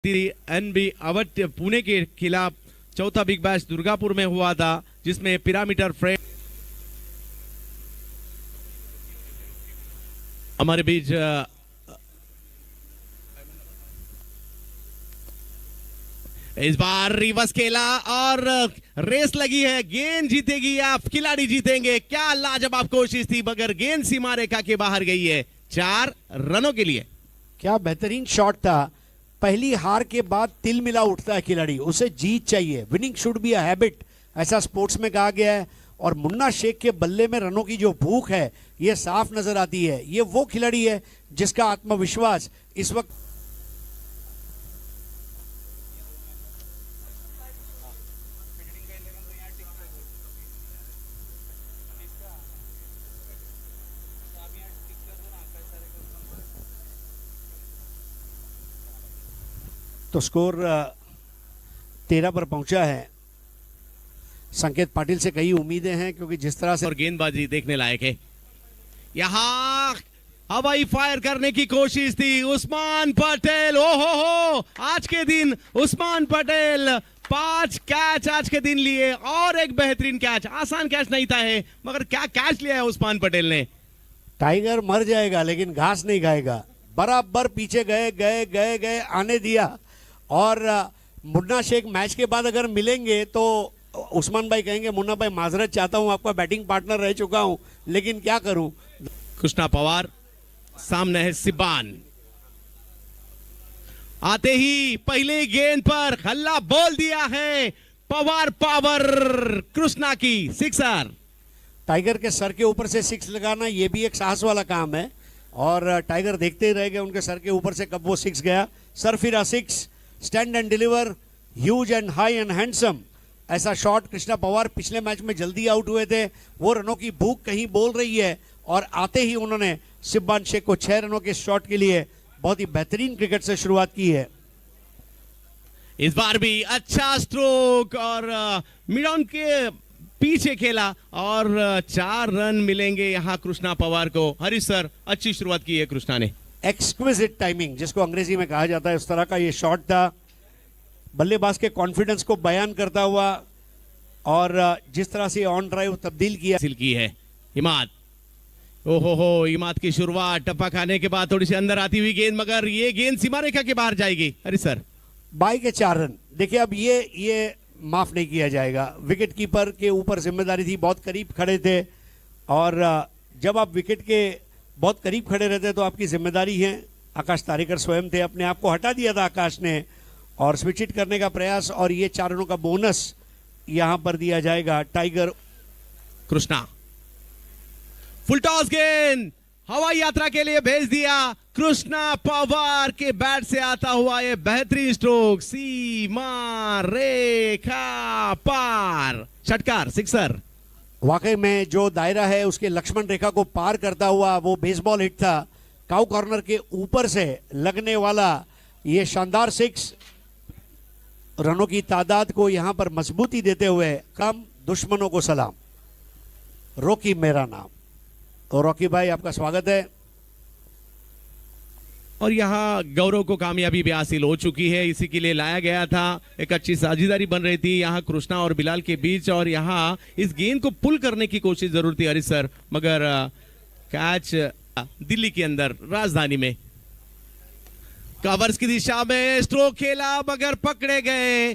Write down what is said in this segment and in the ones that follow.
NB Awadh Pune के खिलाफ चौथा बिग बैश दुर्गापुर में हुआ था, जिसमें पिरामिडर फ्रेम हमारे बीच इस बार रिवर्स खेला और रेस लगी है। गेंद जीतेगी या खिलाड़ी जीतेंगे? क्या लाजवाब कोशिश थी, मगर गेंद सीमा रेखा के बाहर गई है 4 रनों के लिए। क्या बेहतरीन शॉट था। पहली हार के बाद तिल मिला उठता है खिलाड़ी, उसे जीत चाहिए। Winning should be a habit, ऐसा स्पोर्ट्स में कहा गया है। और मुन्ना शेख के बल्ले में रनों की जो भूख है ये साफ नजर आती है। ये वो खिलाड़ी है जिसका आत्मविश्वास इस वक्त तो स्कोर 13 पर पहुंचा है। संकेत पाटिल से कई उम्मीदें हैं, क्योंकि जिस तरह से और गेंदबाजी देखने लायक है। यहां हवाई फायर करने की कोशिश थी उस्मान पटेल। हो आज के दिन उस्मान पटेल 5 कैच आज के दिन लिए और एक बेहतरीन कैच। आसान कैच नहीं था है, मगर क्या कैच लिया है उस्मान पटेल ने। टाइगर मर जाएगा लेकिन घास नहीं खाएगा। बराबर पीछे गए गए गए गए आने दिया। और मुन्ना शेख मैच के बाद अगर मिलेंगे तो उस्मान भाई कहेंगे मुन्ना भाई माजरत चाहता हूं, आपका बैटिंग पार्टनर रह चुका हूं, लेकिन क्या करूं। कृष्णा पवार सामने है सिबान। आते ही पहले गेंद पर हल्ला बोल दिया है पवार पावर कृष्णा की सिक्सर। टाइगर के सर के ऊपर से 6 लगाना ये भी एक साहस वाला काम है, और टाइगर देखते ही रह गए उनके सर के ऊपर से कब वो 6 गया। सर फिरा 6, stand and deliver, huge and high and handsome. ऐसा शॉट कृष्णा पवार पिछले मैच में जल्दी आउट हुए थे। वो रनों की भूख कहीं बोल रही है, और आते ही उन्होंने सिब्बान शेख को 6 रनों के शॉट के लिए बहुत ही बेहतरीन क्रिकेट से शुरुआत की है। इस बार भी अच्छा स्ट्रोक और मिड ऑन के पीछे खेला और 4 रन मिलेंगे यहां कृष्णा पवार को। हरीश सर, अच्छी शुरुआत की है कृष्णा ने। एक्सक्विजिट टाइमिंग जिसको अंग्रेजी में कहा जाता है, उस तरह का ये शॉट था। बल्लेबाज के कॉन्फिडेंस को बयान करता हुआ, और जिस तरह से ऑन ड्राइव तब्दील किया हासिल की है इमाद। ओहो इमाद की शुरुआत टप्पा खाने के बाद थोड़ी सी अंदर आती हुई गेंद, मगर ये गेंद सीमा रेखा के बाहर जाएगी। हरीश सर, बाई के 4 रन। देखिए अब ये माफ नहीं किया जाएगा। विकेट कीपर के ऊपर जिम्मेदारी थी, बहुत करीब खड़े थे, और जब आप विकेट के बहुत करीब खड़े रहते तो आपकी जिम्मेदारी है। आकाश तारेकर स्वयं थे, अपने आप को हटा दिया था आकाश ने, और स्विच हिट करने का प्रयास, और ये 4 रनों का बोनस यहां पर दिया जाएगा। टाइगर कृष्णा फुल टॉस गेंद हवाई यात्रा के लिए भेज दिया। कृष्णा पवार के बैट से आता हुआ ये बेहतरीन स्ट्रोक, सीमा रेखा पार, षटकार, सिक्सर। वाकई में जो दायरा है उसके लक्ष्मण रेखा को पार करता हुआ वो बेसबॉल हिट था। काउ कॉर्नर के ऊपर से लगने वाला ये शानदार 6 रनों की तादाद को यहां पर मजबूती देते हुए कम दुश्मनों को सलाम। रॉकी मेरा नाम। और रॉकी भाई आपका स्वागत है। और यहाँ गौरव को कामयाबी भी हासिल हो चुकी है, इसी के लिए लाया गया था। एक अच्छी साझेदारी बन रही थी यहाँ कृष्णा और बिलाल के बीच, और यहाँ इस गेंद को पुल करने की कोशिश जरूर थी हरीश सर, मगर कैच दिल्ली के अंदर राजधानी में। कवर्स की दिशा में स्ट्रोक खेला मगर पकड़े गए।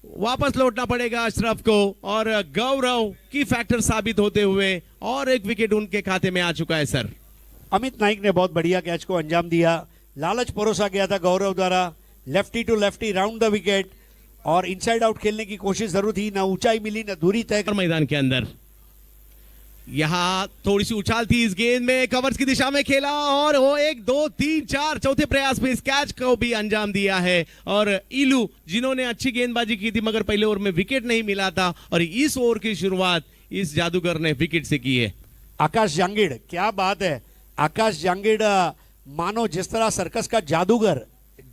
वापस लौटना पड़ेगा अशरफ को, और गौरव की फैक्टर साबित होते हुए और एक विकेट उनके खाते में आ चुका है सर। अमित नाइक ने बहुत बढ़िया कैच को अंजाम दिया। लालच परोसा गया था गौरव द्वारा, lefty to lefty round the wicket, और इनसाइड आउट खेलने की कोशिश जरूर थी। ना ऊंचाई मिली ना दूरी तय। मैदान के अंदर यहां थोड़ी सी उछाल थी इस गेंद में, कवर्स की दिशा में खेला, और वो 1 2 3 4 चौथे प्रयास में इस कैच को भी अंजाम दिया है। और इलू जिन्होंने अच्छी गेंदबाजी की थी मगर पहले ओवर में विकेट नहीं मिला था, और इस ओवर की शुरुआत इस जादूगर ने विकेट से की है। आकाश जांगिड़, क्या बात है। आकाश जांगिड़ मानो जिस तरह सर्कस का जादूगर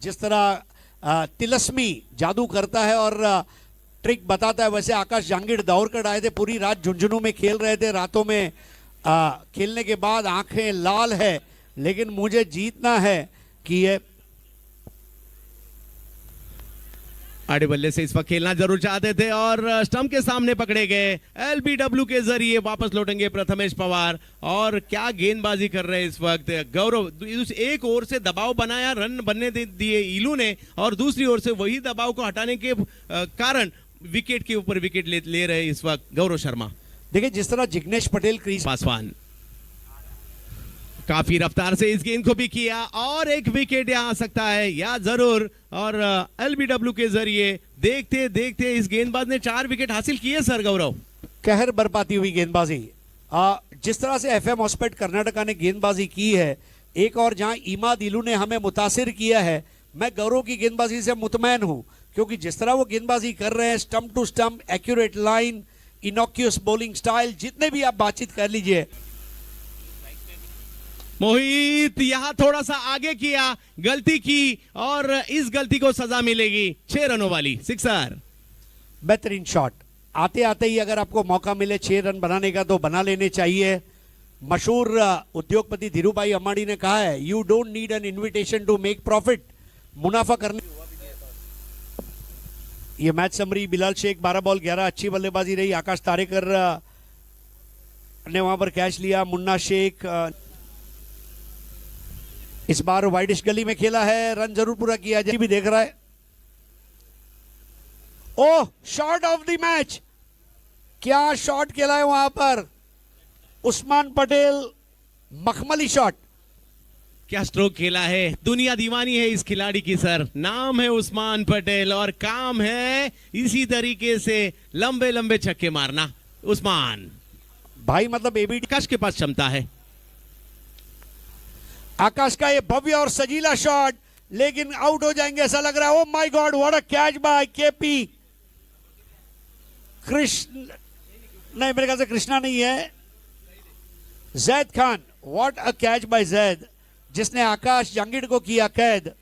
जिस तरह तिलस्मी जादू करता है और ट्रिक बताता है, वैसे आकाश जांगिड़ दौड़ कर आए थे। पूरी रात झुंझुनू में खेल रहे थे। रातों में खेलने के बाद आंखें लाल है, लेकिन मुझे जीतना है कि ये आड़े बल्ले से इस वक्त खेलना जरूर चाहते थे और स्टंप के सामने पकड़े गए। एलबीडब्ल्यू के जरिए वापस लौटेंगे प्रथमेश पवार। और क्या गेंदबाजी कर रहे हैं इस वक्त गौरव। एक ओर से दबाव बनाया, रन बनने दिए ईलू ने, और दूसरी ओर से वही दबाव को हटाने के कारण विकेट के ऊपर विकेट ले रहे इस वक्त गौरव शर्मा। देखिए जिस तरह जिग्नेश पटेल क्रीज पासवान काफी रफ्तार से इस गेंद को भी किया और एक विकेट यहां आ सकता है या जरूर। और एलबीडब्ल्यू के जरिए देखते देखते इस गेंदबाज ने 4 विकेट हासिल किए सर गौरव। कहर बरपाती हुई गेंदबाजी। जिस तरह से एफएम हॉस्पिटल कर्नाटका ने गेंदबाजी की है, एक और जहां इमाद इलू ने हमें मुतासिर किया है, मैं गौरव की गेंदबाजी से मुतमैन हूं, क्योंकि जिस तरह वो गेंदबाजी कर रहे हैं, stump to stump, accurate line, innocuous bowling style, जितने भी आप बातचीत कर लीजिए। मोहित यहां थोड़ा सा आगे किया, गलती की और इस गलती को सजा मिलेगी। 6 रनों वाली सिक्सर। बेहतरीन शॉट। आते आते ही अगर आपको मौका मिले 6 रन बनाने का तो बना लेने चाहिए। मशहूर उद्योगपति धीरूभाई अंबानी ने कहा है, you don't need an invitation to make profit. मुनाफा करने। ये match summary. Bilal Sheikh 12 ball 11, अच्छी बल्लेबाजी रही। आकाश तारेकर ने वहां पर कैच लिया। मुन्ना शेख इस बार वाइडिश गली में खेला है, रन जरूर पूरा किया जाए। भी देख रहा है। ओह, शॉट ऑफ द मैच। क्या शॉट खेला है वहां पर उस्मान पटेल। मखमली शॉट। क्या स्ट्रोक खेला है। दुनिया दीवानी है इस खिलाड़ी की सर। नाम है उस्मान पटेल और काम है इसी तरीके से लंबे लंबे छक्के मारना। उस्मान भाई मतलब एबीडी आकाश के पास क्षमता है। आकाश का ये भव्य और सजीला शॉट, लेकिन आउट हो जाएंगे ऐसा लग रहा है। Oh my God, what a catch by KP. Krishna नहीं, मेरे ख्याल से कृष्णा नहीं है, Zaid Khan. What a catch by Zaid, जिसने आकाश जंगीड़ को किया कैद।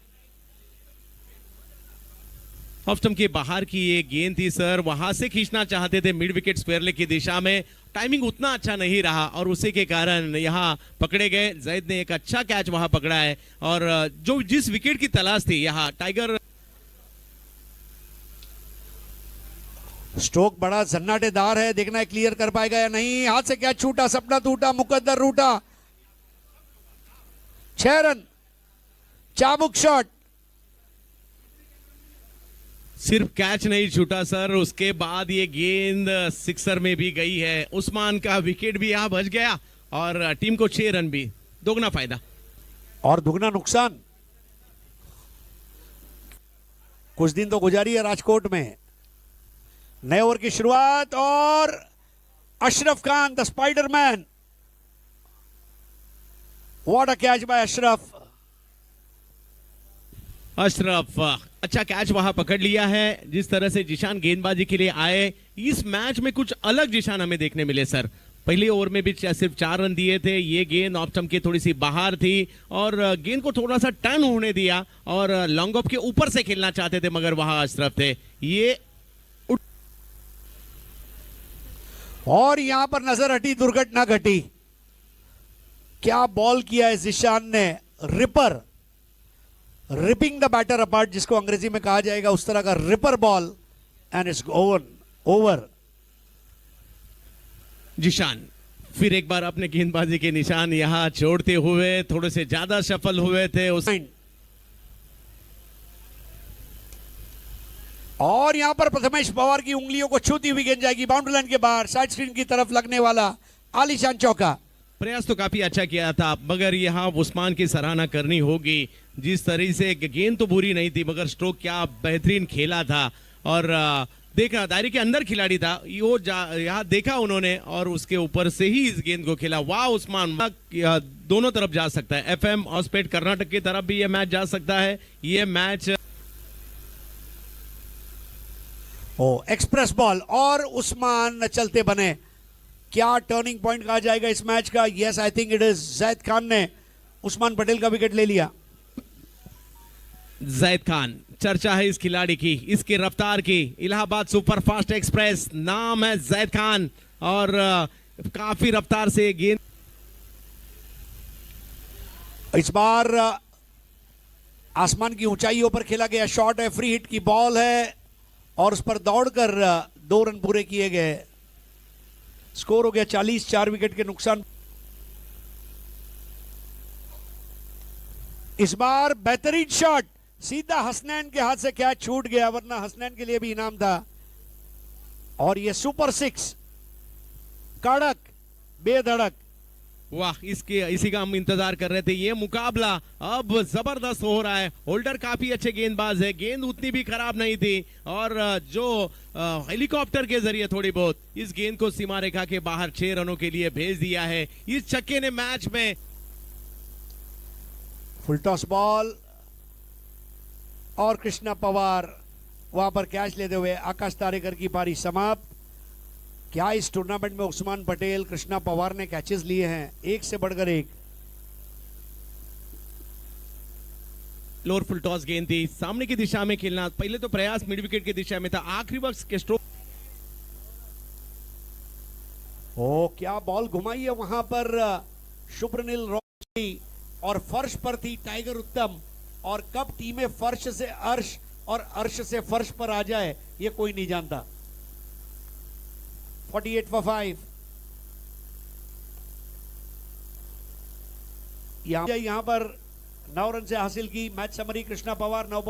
ऑफ स्टंप के बाहर की ये गेंद थी सर, वहां से खींचना चाहते थे मिड विकेट स्क्वायर लेग की दिशा में। टाइमिंग उतना अच्छा नहीं रहा और उसी के कारण यहां पकड़े गए। जैद ने एक अच्छा कैच वहां पकड़ा है और जो जिस विकेट की तलाश थी यहां टाइगर। स्ट्रोक बड़ा जन्नाटेदार है, देखना है क्लियर कर पाएगा या नहीं। हाथ से क्या छूटा, सपना टूटा, मुकद्दर रूटा। 6 रन, चाबुक शॉट। सिर्फ कैच नहीं छूटा सर, उसके बाद ये गेंद सिक्सर में भी गई है। उस्मान का विकेट भी यहां बच गया और टीम को 6 रन भी, दोगुना फायदा और दुगना नुकसान। कुछ दिन तो गुजारी है राजकोट में। नए ओवर की शुरुआत और Ashraf Khan the Spiderman. What a catch by Ashraf. Ashraf अच्छा कैच वहां पकड़ लिया है। जिस तरह से जिशान गेंदबाजी के लिए आए, इस मैच में कुछ अलग जिशान हमें देखने मिले सर। पहले ओवर में भी सिर्फ 4 रन दिए थे। ये गेंद ऑफ स्टंप के थोड़ी सी बाहर थी और गेंद को थोड़ा सा टर्न होने दिया और लॉन्ग ऑफ के ऊपर से खेलना चाहते थे, मगर वहां अशरफ थे। ये और यहां पर नजर हटी, दुर्घटना घटी। क्या बॉल किया है जिशान ने। Ripper, ripping the batter apart, जिसको अंग्रेजी में कहा जाएगा, उस तरह का ripper ball. And it's over. Zeeshan फिर एक बार अपने गेंदबाजी के निशान यहां छोड़ते हुए थोड़े से ज्यादा सफल हुए थे उस। और यहां पर प्रथमेश पवार की उंगलियों को छूती हुई गेंद जाएगी बाउंड्री लाइन के बाहर, साइड स्क्रीन की तरफ लगने वाला आलीशान चौका। प्रयास तो काफी अच्छा किया था, मगर यहां उस्मान की सराहना करनी होगी। जिस तरह से गेंद तो बुरी नहीं थी, मगर स्ट्रोक क्या बेहतरीन खेला था। और देखा दायरे के अंदर खिलाड़ी था, यो यहाँ देखा उन्होंने और उसके ऊपर से ही इस गेंद को खेला। वाह उस्मान, दोनों तरफ जा सकता है। एफएम हॉस्पिटल कर्नाटक की तरफ भी यह मैच जा सकता है। ये मैच एक्सप्रेस बॉल और उस्मान चलते बने। क्या टर्निंग पॉइंट कहा जाएगा इस मैच का। Yes, I think it is. Zaid Khan ने उस्मान पटेल का विकेट ले लिया। जैद खान चर्चा है इस खिलाड़ी की, इसकी रफ्तार की। इलाहाबाद सुपरफास्ट एक्सप्रेस नाम है जैद खान और काफी रफ्तार से गेंद। इस बार आसमान की ऊंचाइयों पर खेला गया शॉट है, फ्री हिट की बॉल है और उस पर दौड़कर 2 रन पूरे किए गए। स्कोर हो गया 40, 4 विकेट के नुकसान। इस बार बेहतरीन शॉट, सीधा हसनैन के हाथ से कैच छूट गया, वरना हसनैन के लिए भी इनाम था। और ये सुपर 6, कड़क, बेधड़क। वाह, इसी का हम इंतजार कर रहे थे। ये मुकाबला अब जबरदस्त हो रहा है। होल्डर काफी अच्छे गेंदबाज है, गेंद उतनी भी खराब नहीं थी और जो हेलीकॉप्टर के जरिए थोड़ी बहुत इस गेंद को सीमा रेखा के बाहर 6 रनों के लिए भेज दिया है। इस छक्के ने मैच में फुल टॉस बॉल और कृष्णा पवार वहां पर कैच लेते हुए आकाश तारेकर की पारी समाप्त। क्या इस टूर्नामेंट में उस्मान पटेल, कृष्णा पवार ने कैचेस लिए हैं, एक से बढ़कर एक। लोअर फुल टॉस गेंद थी, सामने की दिशा में खेलना। पहले तो प्रयास मिड विकेट की दिशा में था, आखिरी वक्त के स्ट्रोक। ओ क्या बॉल घुमाई है वहां पर शुभ्रनील रोशी, और फर्श पर थी टाइगर उत्तम। और कब टीमें फर्श से अर्श और अर्श से फर्श पर आ जाए ये कोई नहीं जानता। 48 for 5। यहां पर 9 रन से हासिल की। Match summary Krishna Pawar 9 ball